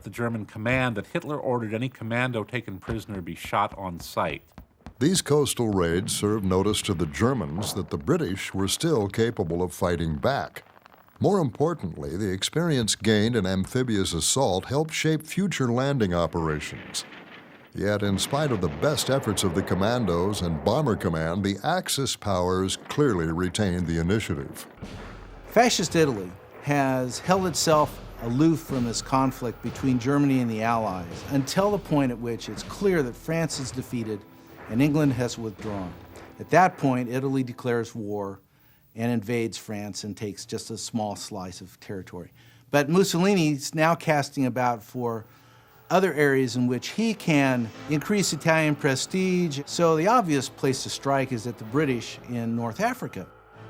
The German command that Hitler ordered any commando taken prisoner be shot on sight. These coastal raids served notice to the Germans that the British were still capable of fighting back. More importantly, the experience gained in amphibious assault helped shape future landing operations. Yet, in spite of the best efforts of the commandos and Bomber Command, the Axis powers clearly retained the initiative. Fascist Italy has held itself aloof from this conflict between Germany and the Allies until the point at which it's clear that France is defeated and England has withdrawn. At that point, Italy declares war and invades France and takes just a small slice of territory. But Mussolini's now casting about for other areas in which he can increase Italian prestige, so the obvious place to strike is at the British in North Africa.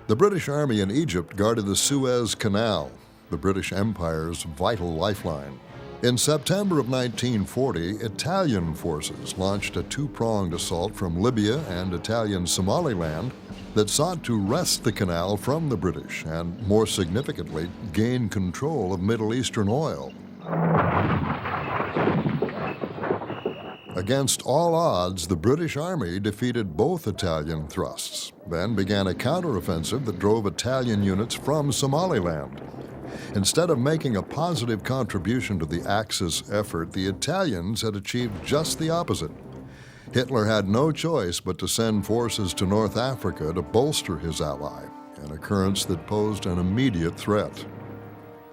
The British Army in Egypt guarded the Suez Canal, the British Empire's vital lifeline. In September of 1940, Italian forces launched a two-pronged assault from Libya and Italian Somaliland that sought to wrest the canal from the British and, more significantly, gain control of Middle Eastern oil. Against all odds, the British Army defeated both Italian thrusts, then began a counteroffensive that drove Italian units from Somaliland. Instead of making a positive contribution to the Axis effort, the Italians had achieved just the opposite. Hitler had no choice but to send forces to North Africa to bolster his ally, an occurrence that posed an immediate threat.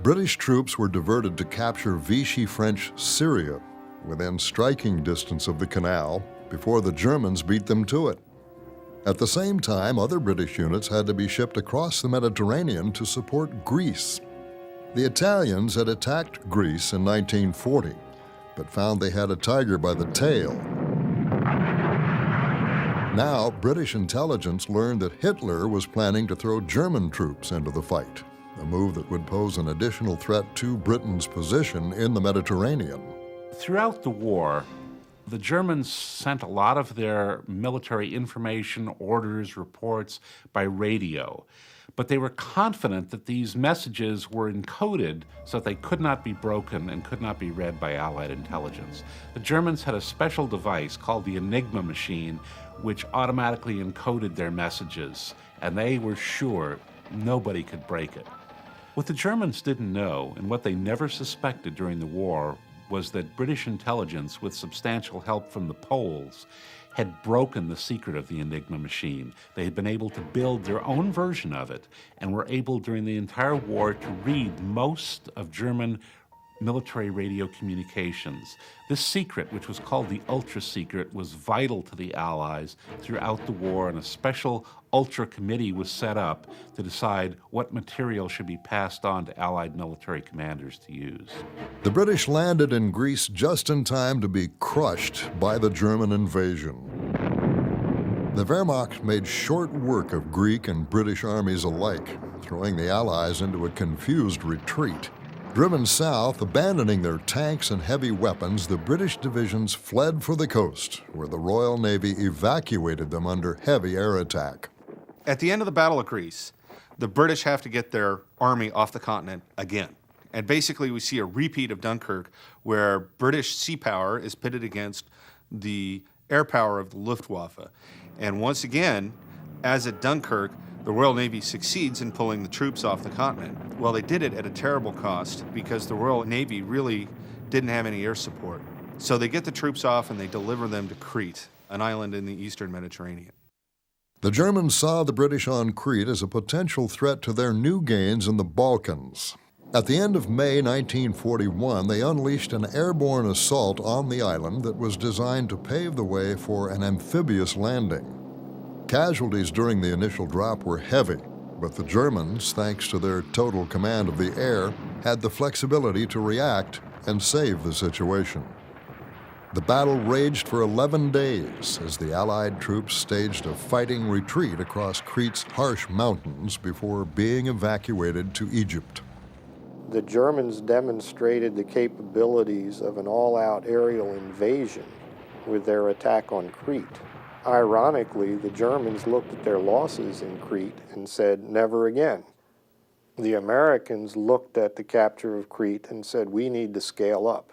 British troops were diverted to capture Vichy French Syria, within striking distance of the canal, before the Germans beat them to it. At the same time, other British units had to be shipped across the Mediterranean to support Greece. The Italians had attacked Greece in 1940, but found they had a tiger by the tail. Now, British intelligence learned that Hitler was planning to throw German troops into the fight, a move that would pose an additional threat to Britain's position in the Mediterranean. Throughout the war, the Germans sent a lot of their military information, orders, reports by radio. But they were confident that these messages were encoded so that they could not be broken and could not be read by Allied intelligence. The Germans had a special device called the Enigma machine, which automatically encoded their messages, and they were sure nobody could break it. What the Germans didn't know, and what they never suspected during the war, was that British intelligence, with substantial help from the Poles, had broken the secret of the Enigma machine. They had been able to build their own version of it and were able during the entire war to read most of German military radio communications. This secret, which was called the Ultra Secret, was vital to the Allies throughout the war, and a special Ultra Committee was set up to decide what material should be passed on to Allied military commanders to use. The British landed in Greece just in time to be crushed by the German invasion. The Wehrmacht made short work of Greek and British armies alike, throwing the Allies into a confused retreat. Driven south, abandoning their tanks and heavy weapons, the British divisions fled for the coast, where the Royal Navy evacuated them under heavy air attack. At the end of the Battle of Greece, the British have to get their army off the continent again. And basically we see a repeat of Dunkirk, where British sea power is pitted against the air power of the Luftwaffe. And once again, as at Dunkirk, the Royal Navy succeeds in pulling the troops off the continent. Well, they did it at a terrible cost because the Royal Navy really didn't have any air support. So they get the troops off and they deliver them to Crete, an island in the eastern Mediterranean. The Germans saw the British on Crete as a potential threat to their new gains in the Balkans. At the end of May 1941, they unleashed an airborne assault on the island that was designed to pave the way for an amphibious landing. Casualties during the initial drop were heavy, but the Germans, thanks to their total command of the air, had the flexibility to react and save the situation. The battle raged for 11 days as the Allied troops staged a fighting retreat across Crete's harsh mountains before being evacuated to Egypt. The Germans demonstrated the capabilities of an all-out aerial invasion with their attack on Crete. Ironically, the Germans looked at their losses in Crete and said, never again. The Americans looked at the capture of Crete and said, we need to scale up.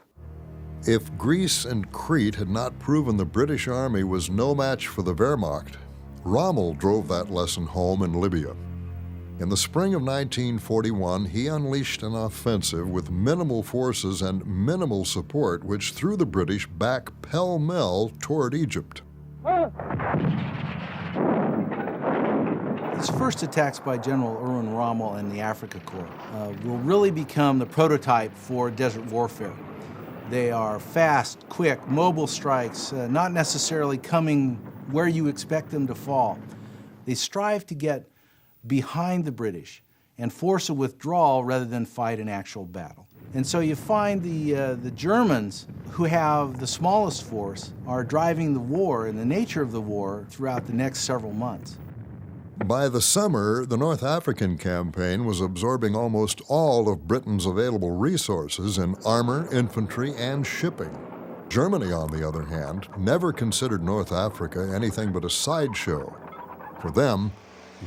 If Greece and Crete had not proven the British Army was no match for the Wehrmacht, Rommel drove that lesson home in Libya. In the spring of 1941, he unleashed an offensive with minimal forces and minimal support, which threw the British back pell-mell toward Egypt. These first attacks by General Erwin Rommel and the Afrika Korps will really become the prototype for desert warfare. They are fast, quick, mobile strikes, not necessarily coming where you expect them to fall. They strive to get behind the British and force a withdrawal rather than fight an actual battle. And so you find the Germans, who have the smallest force, are driving the war and the nature of the war throughout the next several months. By the summer, the North African campaign was absorbing almost all of Britain's available resources in armor, infantry, and shipping. Germany, on the other hand, never considered North Africa anything but a sideshow. For them,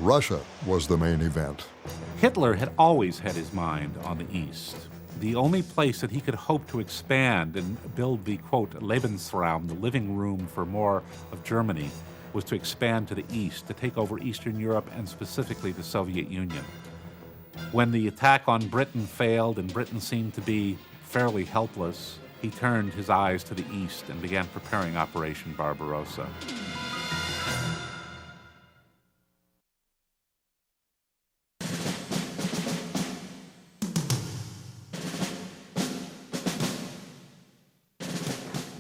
Russia was the main event. Hitler had always had his mind on the East. The only place that he could hope to expand and build the, quote, Lebensraum, the living room for more of Germany, was to expand to the east, to take over Eastern Europe and specifically the Soviet Union. When the attack on Britain failed and Britain seemed to be fairly helpless, he turned his eyes to the east and began preparing Operation Barbarossa.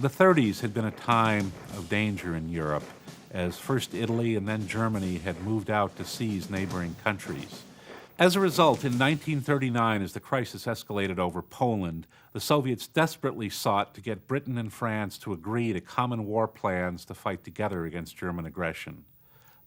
The 30s had been a time of danger in Europe, as first Italy and then Germany had moved out to seize neighboring countries. As a result, in 1939, as the crisis escalated over Poland, the Soviets desperately sought to get Britain and France to agree to common war plans to fight together against German aggression.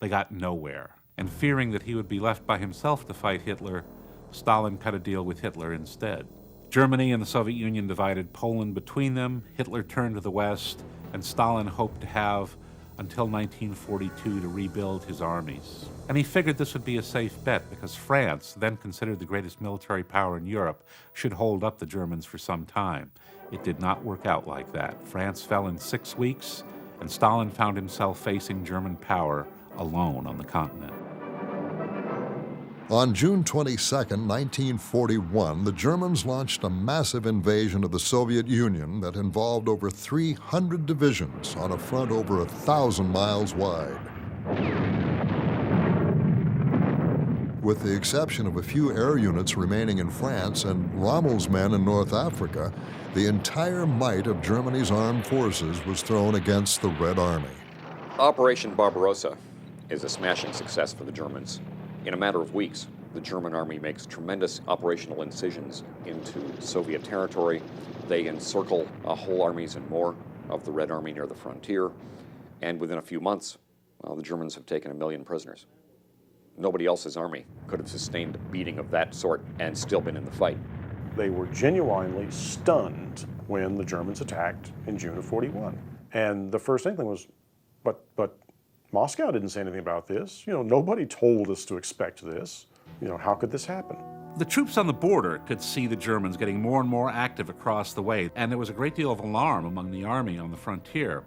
They got nowhere, and fearing that he would be left by himself to fight Hitler, Stalin cut a deal with Hitler instead. Germany and the Soviet Union divided Poland between them, Hitler turned to the west, and Stalin hoped to have until 1942 to rebuild his armies. And he figured this would be a safe bet because France, then considered the greatest military power in Europe, should hold up the Germans for some time. It did not work out like that. France fell in 6 weeks, and Stalin found himself facing German power alone on the continent. On June 22, 1941, the Germans launched a massive invasion of the Soviet Union that involved over 300 divisions on a front over 1,000 miles wide. With the exception of a few air units remaining in France and Rommel's men in North Africa, the entire might of Germany's armed forces was thrown against the Red Army. Operation Barbarossa is a smashing success for the Germans. In a matter of weeks, the German army makes tremendous operational incisions into Soviet territory. They encircle whole armies and more of the Red Army near the frontier. And within a few months, the Germans have taken 1 million prisoners. Nobody else's army could have sustained a beating of that sort and still been in the fight. They were genuinely stunned when the Germans attacked in June of 41. And the first inkling was, but Moscow didn't say anything about this. Nobody told us to expect this. How could this happen? The troops on the border could see the Germans getting more and more active across the way, and there was a great deal of alarm among the army on the frontier.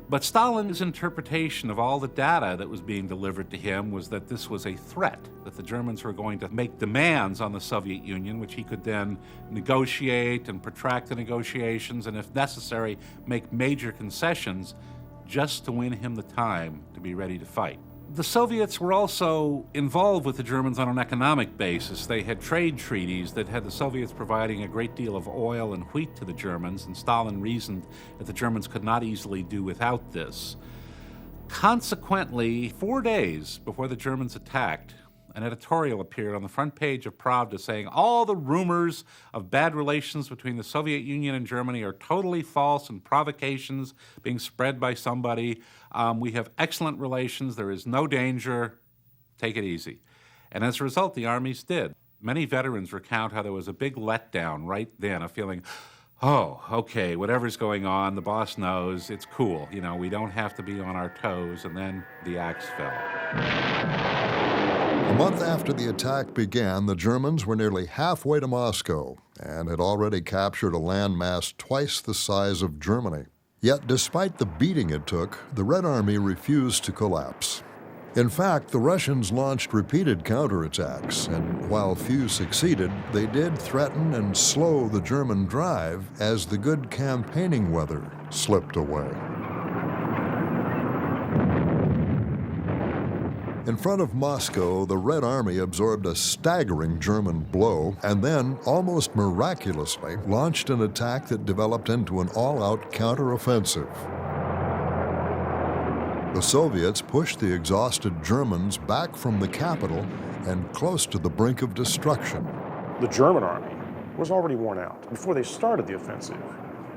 But Stalin's interpretation of all the data that was being delivered to him was that this was a threat, that the Germans were going to make demands on the Soviet Union, which he could then negotiate and protract the negotiations, and if necessary, make major concessions just to win him the time to be ready to fight. The Soviets were also involved with the Germans on an economic basis. They had trade treaties that had the Soviets providing a great deal of oil and wheat to the Germans, and Stalin reasoned that the Germans could not easily do without this. Consequently, 4 days before the Germans attacked, an editorial appeared on the front page of Pravda saying all the rumors of bad relations between the Soviet Union and Germany are totally false and provocations being spread by somebody. We have excellent relations. There is no danger. Take it easy. And as a result, the armies did. Many veterans recount how there was a big letdown right then, a feeling, oh, okay, whatever's going on, the boss knows, it's cool. We don't have to be on our toes. And then the axe fell. month after the attack began, the Germans were nearly halfway to Moscow and had already captured a landmass twice the size of Germany. Yet, despite the beating it took, the Red Army refused to collapse. In fact, the Russians launched repeated counterattacks, and while few succeeded, they did threaten and slow the German drive as the good campaigning weather slipped away. In front of Moscow, the Red Army absorbed a staggering German blow and then, almost miraculously, launched an attack that developed into an all-out counteroffensive. The Soviets pushed the exhausted Germans back from the capital and close to the brink of destruction. The German army was already worn out before they started the offensive.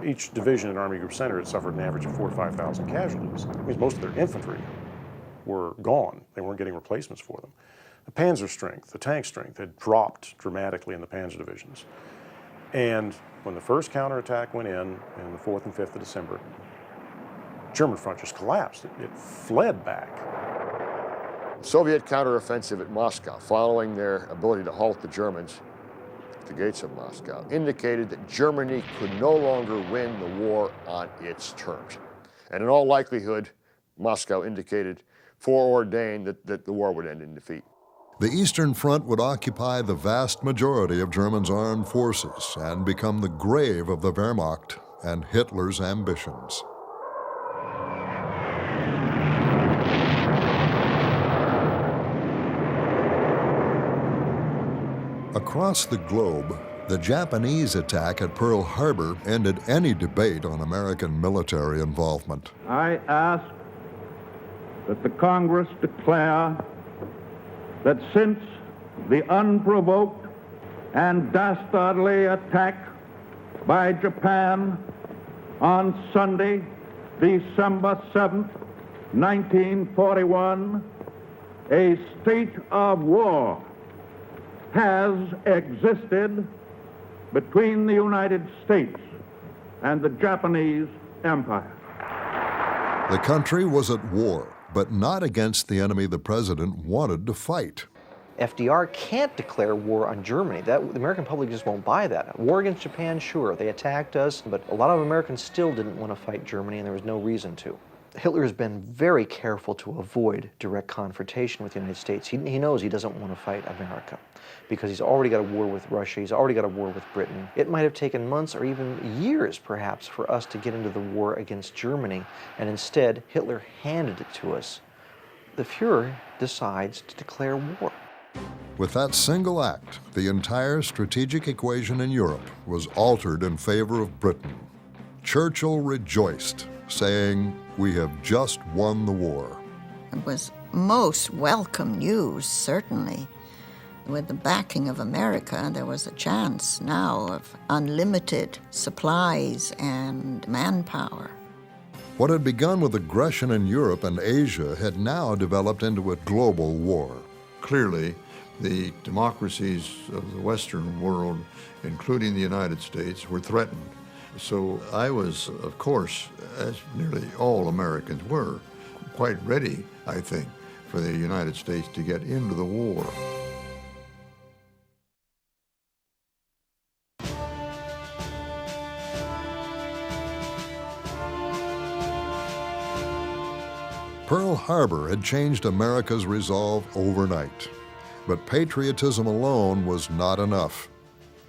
Each division in Army Group Center had suffered an average of 4,000 to 5,000 casualties. That means most of their infantry were gone. They weren't getting replacements for them. The panzer strength, the tank strength had dropped dramatically in the panzer divisions. And when the first counterattack went in the 4th and 5th of December, the German front just collapsed. It fled back. Soviet counteroffensive at Moscow, following their ability to halt the Germans at the gates of Moscow, indicated that Germany could no longer win the war on its terms. And in all likelihood, Moscow indicated, foreordained that the war would end in defeat. The Eastern Front would occupy the vast majority of Germany's armed forces and become the grave of the Wehrmacht and Hitler's ambitions. Across the globe, the Japanese attack at Pearl Harbor ended any debate on American military involvement. I ask that the Congress declare that since the unprovoked and dastardly attack by Japan on Sunday, December 7th, 1941, a state of war has existed between the United States and the Japanese Empire. The country was at war, but not against the enemy the president wanted to fight. FDR can't declare war on Germany. The American public just won't buy that. War against Japan, sure, they attacked us, but a lot of Americans still didn't want to fight Germany, and there was no reason to. Hitler has been very careful to avoid direct confrontation with the United States. He knows he doesn't want to fight America because he's already got a war with Russia, he's already got a war with Britain. It might have taken months or even years, perhaps, for us to get into the war against Germany, and instead, Hitler handed it to us. The Fuhrer decides to declare war. With that single act, the entire strategic equation in Europe was altered in favor of Britain. Churchill rejoiced, saying, "We have just won the war." It was most welcome news, certainly. With the backing of America, there was a chance now of unlimited supplies and manpower. What had begun with aggression in Europe and Asia had now developed into a global war. Clearly, the democracies of the Western world, including the United States, were threatened. So I was, of course, as nearly all Americans were, quite ready, I think, for the United States to get into the war. Pearl Harbor had changed America's resolve overnight. But patriotism alone was not enough.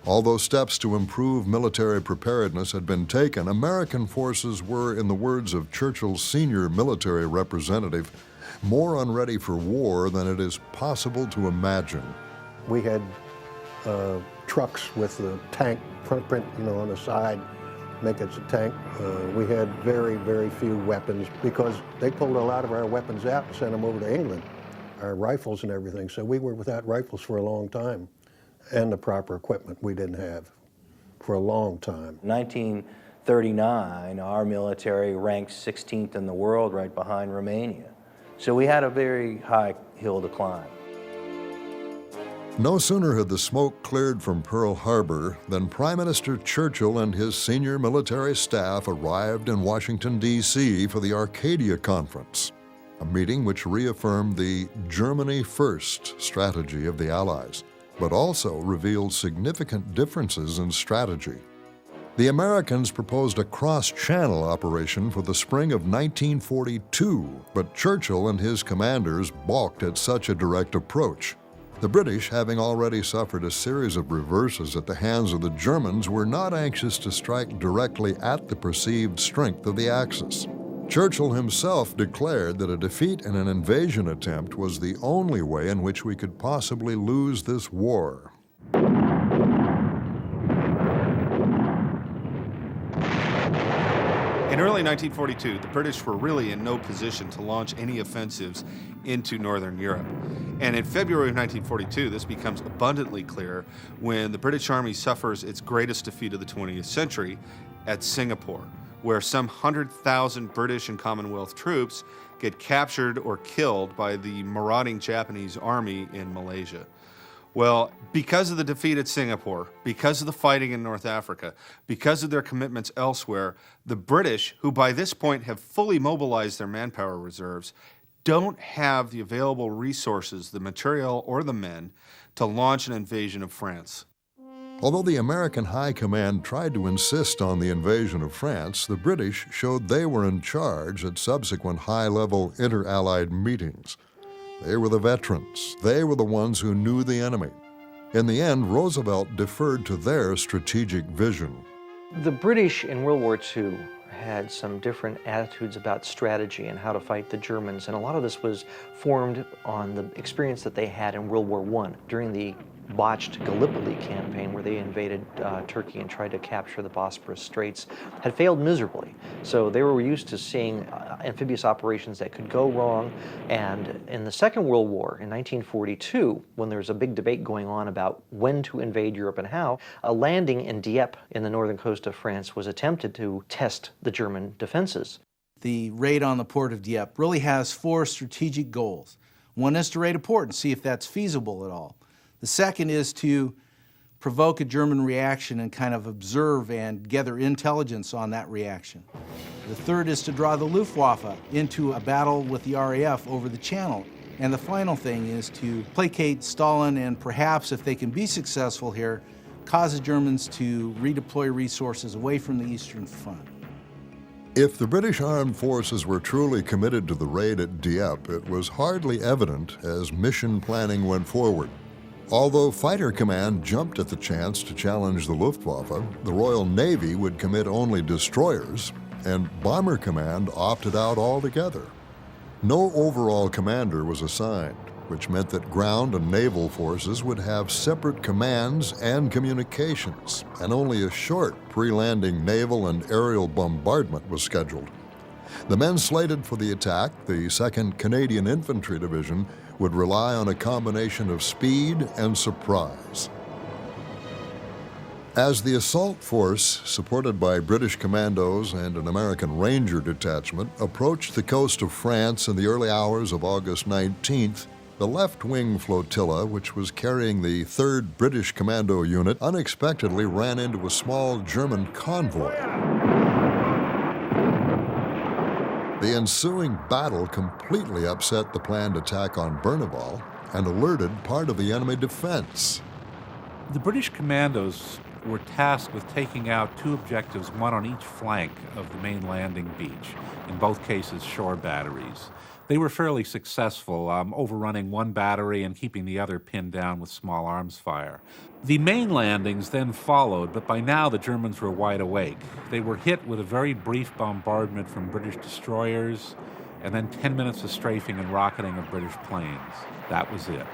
Although steps to improve military preparedness had been taken, American forces were, in the words of Churchill's senior military representative, more unready for war than it is possible to imagine. We had trucks with the tank footprint, on the side, make it a tank. We had very, very few weapons because they pulled a lot of our weapons out and sent them over to England, our rifles and everything. So we were without rifles for a long time, and the proper equipment we didn't have for a long time. 1939, our military ranked 16th in the world, right behind Romania. So we had a very high hill to climb. No sooner had the smoke cleared from Pearl Harbor than Prime Minister Churchill and his senior military staff arrived in Washington, D.C. for the Arcadia Conference. a meeting which reaffirmed the Germany First strategy of the Allies, but also revealed significant differences in strategy. The Americans proposed a cross-channel operation for the spring of 1942, but Churchill and his commanders balked at such a direct approach. The British, having already suffered a series of reverses at the hands of the Germans, were not anxious to strike directly at the perceived strength of the Axis. Churchill himself declared that a defeat in an invasion attempt was the only way in which we could possibly lose this war. In early 1942, the British were really in no position to launch any offensives into Northern Europe. And in February of 1942, this becomes abundantly clear when the British Army suffers its greatest defeat of the 20th century at Singapore, where some 100,000 British and Commonwealth troops get captured or killed by the marauding Japanese army in Malaysia. Well, because of the defeat at Singapore, because of the fighting in North Africa, because of their commitments elsewhere, the British, who by this point have fully mobilized their manpower reserves, don't have the available resources, the material, or the men to launch an invasion of France. Although the American High Command tried to insist on the invasion of France, the British showed they were in charge at subsequent high-level inter-Allied meetings. They were the veterans. They were the ones who knew the enemy. In the end, Roosevelt deferred to their strategic vision. The British in World War II had some different attitudes about strategy and how to fight the Germans, and a lot of this was formed on the experience that they had in World War I during the botched Gallipoli campaign, where they invaded Turkey and tried to capture the Bosporus Straits, had failed miserably. So they were used to seeing amphibious operations that could go wrong. And in the Second World War, in 1942, when there was a big debate going on about when to invade Europe and how, a landing in Dieppe in the northern coast of France was attempted to test the German defenses. The raid on the port of Dieppe really has 4 strategic goals. One is to raid a port and see if that's feasible at all. The second is to provoke a German reaction and kind of observe and gather intelligence on that reaction. The third is to draw the Luftwaffe into a battle with the RAF over the Channel. And the final thing is to placate Stalin and perhaps, if they can be successful here, cause the Germans to redeploy resources away from the Eastern Front. If the British armed forces were truly committed to the raid at Dieppe, it was hardly evident as mission planning went forward. Although Fighter Command jumped at the chance to challenge the Luftwaffe, the Royal Navy would commit only destroyers, and Bomber Command opted out altogether. No overall commander was assigned, which meant that ground and naval forces would have separate commands and communications, and only a short pre-landing naval and aerial bombardment was scheduled. The men slated for the attack, the 2nd Canadian Infantry Division, would rely on a combination of speed and surprise. As the assault force, supported by British commandos and an American Ranger detachment, approached the coast of France in the early hours of August 19th, the left-wing flotilla, which was carrying the 3rd British Commando Unit, unexpectedly ran into a small German convoy. The ensuing battle completely upset the planned attack on Berneval and alerted part of the enemy defense. The British commandos were tasked with taking out 2 objectives, one on each flank of the main landing beach, in both cases shore batteries. They were fairly successful, overrunning one battery and keeping the other pinned down with small arms fire. The main landings then followed, but by now the Germans were wide awake. They were hit with a very brief bombardment from British destroyers, and then 10 minutes of strafing and rocketing of British planes. That was it.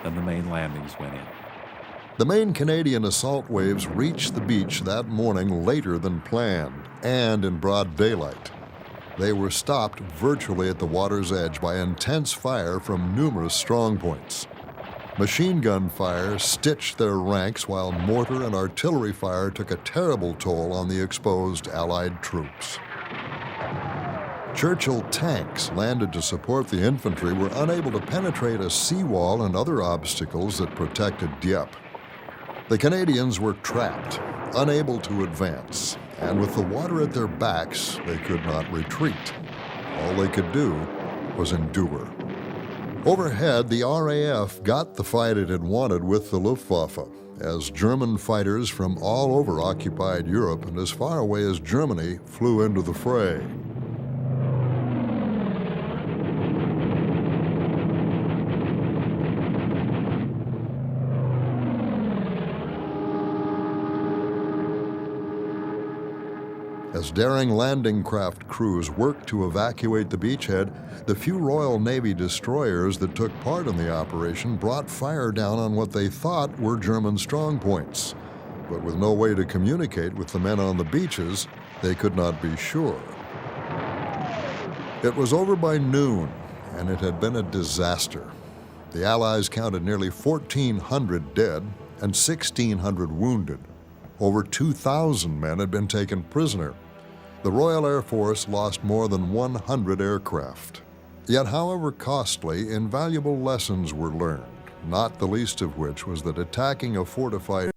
Then the main landings went in. The main Canadian assault waves reached the beach that morning later than planned, and in broad daylight. They were stopped virtually at the water's edge by intense fire from numerous strongpoints. Machine gun fire stitched their ranks, while mortar and artillery fire took a terrible toll on the exposed Allied troops. Churchill tanks landed to support the infantry were unable to penetrate a seawall and other obstacles that protected Dieppe. The Canadians were trapped, unable to advance, and with the water at their backs, they could not retreat. All they could do was endure. Overhead, the RAF got the fight it had wanted with the Luftwaffe, as German fighters from all over occupied Europe and as far away as Germany flew into the fray. As daring landing craft crews worked to evacuate the beachhead, the few Royal Navy destroyers that took part in the operation brought fire down on what they thought were German strongpoints. But with no way to communicate with the men on the beaches, they could not be sure. It was over by noon, and it had been a disaster. The Allies counted nearly 1,400 dead and 1,600 wounded. Over 2,000 men had been taken prisoner. The Royal Air Force lost more than 100 aircraft. Yet, however costly, invaluable lessons were learned, not the least of which was that attacking a fortified